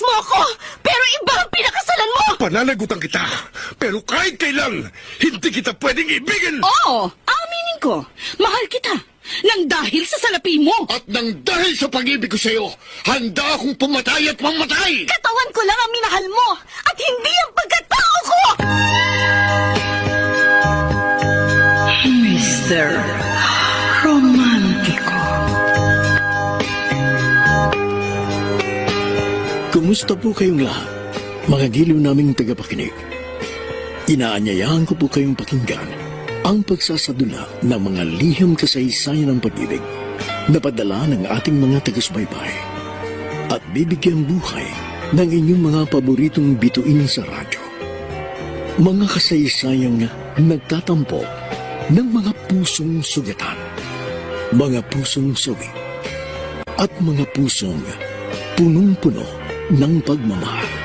mo ako, pero iba ang pinakasalan mo! Pananagutan kita, pero kahit kailan, hindi kita pwedeng ibigin! Oo, aminin ko, mahal kita, nang dahil sa salapi mo! At nang dahil sa pag-ibig ko sa'yo, handa akong pumatay at mamatay! Katawan ko lang ang minahal mo, at hindi ang pagkatao ko! Mr. Romantiko. Kumusta po kayong lahat, mga giliw naming tagapakinig? Inaanyayahan ko po kayong pakinggan ang pagsasadula ng mga liham kasaysayan ng pag-ibig na padala ng ating mga taga-subaybay at bibigyang buhay ng inyong mga paboritong bituin sa radyo. Mga kasaysayang nagtatampo ng mga pusong sugatan, mga pusong sugi, at mga pusong punong-puno ng pagmamahal.